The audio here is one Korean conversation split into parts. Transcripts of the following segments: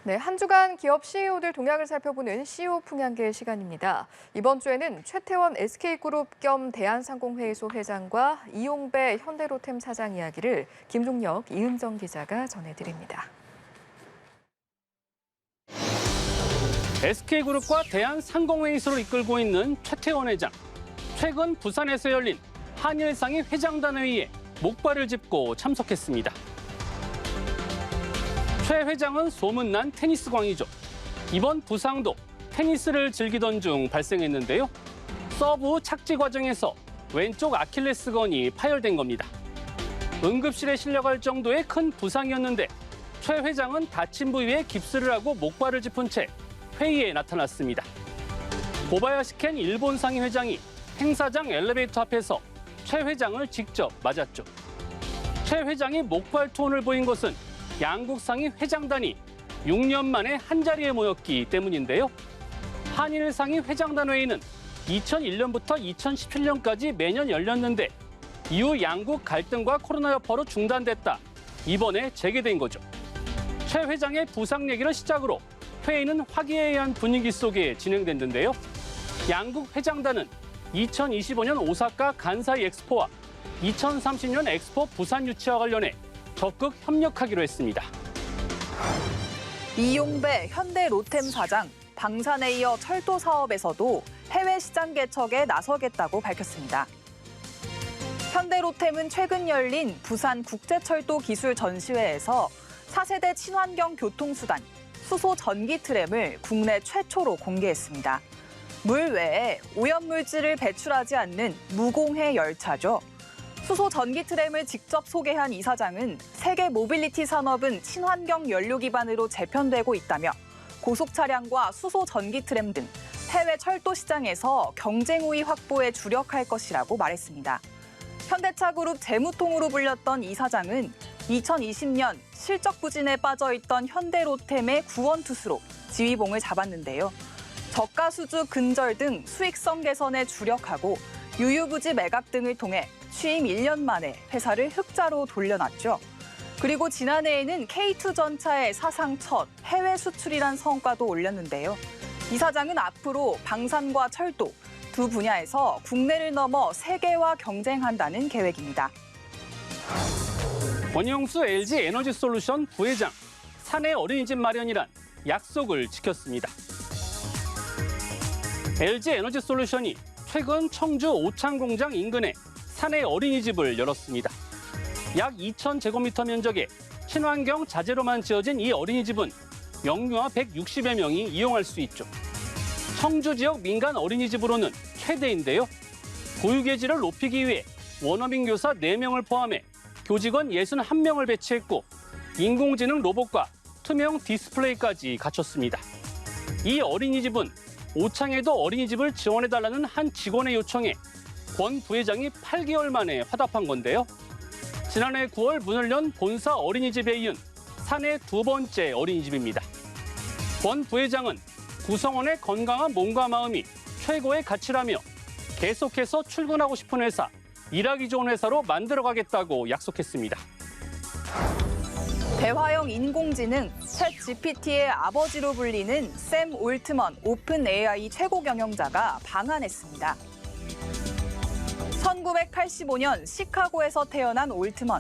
네, 한 주간 기업 CEO들 동향을 살펴보는 CEO 풍향계 시간입니다. 이번 주에는 최태원 SK그룹 겸 대한상공회의소 회장과 이용배 현대로템 사장 이야기를 김종혁, 이은정 기자가 전해드립니다. SK그룹과 대한상공회의소를 이끌고 있는 최태원 회장. 최근 부산에서 열린 한일상의 회장단 회의에 목발을 짚고 참석했습니다. 최 회장은 소문난 테니스광이죠. 이번 부상도 테니스를 즐기던 중 발생했는데요. 서브 후 착지 과정에서 왼쪽 아킬레스건이 파열된 겁니다. 응급실에 실려갈 정도의 큰 부상이었는데 최 회장은 다친 부위에 깁스를 하고 목발을 짚은 채 회의에 나타났습니다. 고바야시 켄 일본 상위 회장이 행사장 엘리베이터 앞에서 최 회장을 직접 맞았죠. 최 회장이 목발 투혼을 보인 것은 양국 상위 회장단이 6년 만에 한자리에 모였기 때문인데요. 한일 상위 회장단 회의는 2001년부터 2017년까지 매년 열렸는데 이후 양국 갈등과 코로나 여파로 중단됐다. 이번에 재개된 거죠. 최 회장의 부상 얘기를 시작으로 회의는 화기애애한 분위기 속에 진행됐는데요. 양국 회장단은 2025년 오사카 간사이 엑스포와 2030년 엑스포 부산 유치와 관련해 적극 협력하기로 했습니다. 이용배 현대로템 사장, 방산에 이어 철도 사업에서도 해외 시장 개척에 나서겠다고 밝혔습니다. 현대로템은 최근 열린 부산 국제철도 기술 전시회에서 4세대 친환경 교통수단, 수소 전기 트램을 국내 최초로 공개했습니다. 물 외에 오염물질을 배출하지 않는 무공해 열차죠. 수소 전기 트램을 직접 소개한 이 사장은 세계 모빌리티 산업은 친환경 연료 기반으로 재편되고 있다며 고속 차량과 수소 전기 트램 등 해외 철도 시장에서 경쟁 우위 확보에 주력할 것이라고 말했습니다. 현대차 그룹 재무통으로 불렸던 이 사장은 2020년 실적 부진에 빠져있던 현대로템의 구원투수로 지휘봉을 잡았는데요. 저가 수주 근절 등 수익성 개선에 주력하고 유유부지 매각 등을 통해 취임 1년 만에 회사를 흑자로 돌려놨죠. 그리고 지난해에는 K2 전차의 사상 첫 해외 수출이란 성과도 올렸는데요. 이 사장은 앞으로 방산과 철도 두 분야에서 국내를 넘어 세계와 경쟁한다는 계획입니다. 권영수 LG 에너지솔루션 부회장, 사내 어린이집 마련이란 약속을 지켰습니다. LG 에너지솔루션이 최근 청주 오창공장 인근에 사내 어린이집을 열었습니다. 약 2,000제곱미터 면적에 친환경 자재로만 지어진 이 어린이집은 영유아 160여 명이 이용할 수 있죠. 청주 지역 민간 어린이집으로는 최대인데요. 교육의 질을 높이기 위해 원어민 교사 4명을 포함해 교직원 61명을 배치했고 인공지능 로봇과 투명 디스플레이까지 갖췄습니다. 이 어린이집은 오창에도 어린이집을 지원해달라는 한 직원의 요청에 권 부회장이 8개월 만에 화답한 건데요. 지난해 9월 문을 연 본사 어린이집에 이은 사내 두 번째 어린이집입니다. 권 부회장은 구성원의 건강한 몸과 마음이 최고의 가치라며 계속해서 출근하고 싶은 회사, 일하기 좋은 회사로 만들어가겠다고 약속했습니다. 대화형 인공지능 챗 GPT의 아버지로 불리는 샘 올트먼 오픈 AI 최고 경영자가 방한했습니다. 1985년 시카고에서 태어난 올트먼.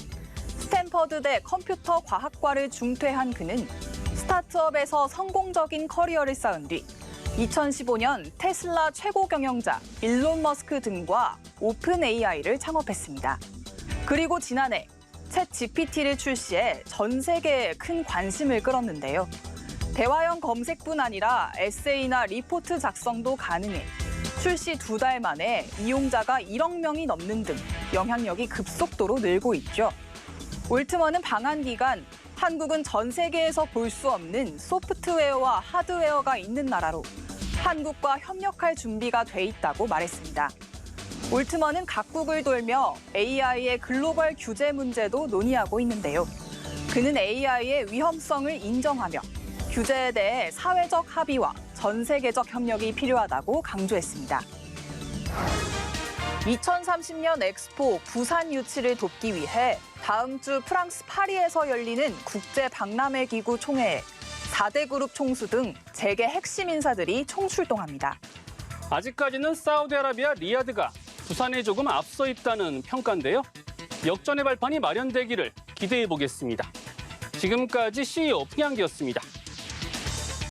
스탠퍼드대 컴퓨터 과학과를 중퇴한 그는 스타트업에서 성공적인 커리어를 쌓은 뒤 2015년 테슬라 최고 경영자 일론 머스크 등과 오픈 AI를 창업했습니다. 그리고 지난해 챗 GPT를 출시해 전 세계에 큰 관심을 끌었는데요. 대화형 검색뿐 아니라 에세이나 리포트 작성도 가능해 출시 2달 만에 이용자가 1억 명이 넘는 등 영향력이 급속도로 늘고 있죠. 올트먼은 방한 기간 한국은 전 세계에서 볼 수 없는 소프트웨어와 하드웨어가 있는 나라로 한국과 협력할 준비가 돼 있다고 말했습니다. 올트먼은 각국을 돌며 AI의 글로벌 규제 문제도 논의하고 있는데요. 그는 AI의 위험성을 인정하며 규제에 대해 사회적 합의와 전 세계적 협력이 필요하다고 강조했습니다. 2030년 엑스포 부산 유치를 돕기 위해 다음 주 프랑스 파리에서 열리는 국제박람회 기구 총회에 4대 그룹 총수 등 재계 핵심 인사들이 총출동합니다. 아직까지는 사우디아라비아 리야드가 부산에 조금 앞서 있다는 평가인데요. 역전의 발판이 마련되기를 기대해 보겠습니다. 지금까지 CEO 풍양기였습니다.